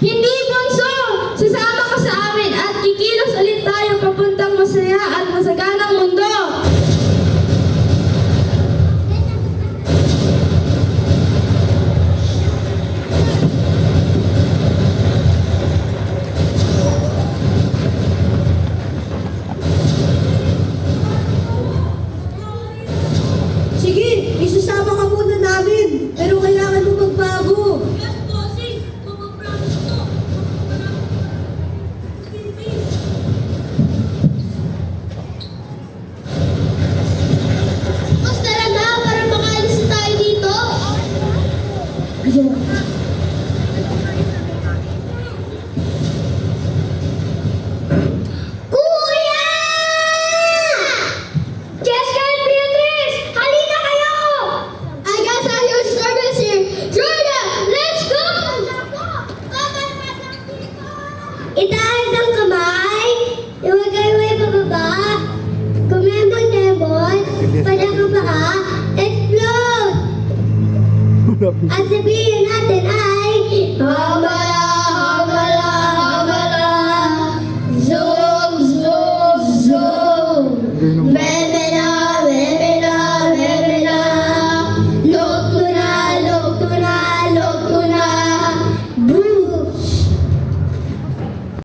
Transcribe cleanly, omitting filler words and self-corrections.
Hindi, bunso! Sasama ka sa amin at kikilos ulit tayo papuntang masaya at masaganang mundo! Sige, isasama ka muna namin. Pero kailangan mo magbago. Yes, bossing! Mapapromise ko! Mas tara na para makaalis na tayo dito! Ayaw. Kuya! Jessica and Beatrice! Halina kayo! I got a huge service here! Julia, let's go! Itaas ang kamay, iwagay-way pababa, kumembon-embon, padang paa, explode! At sabihin natin ay, Mama!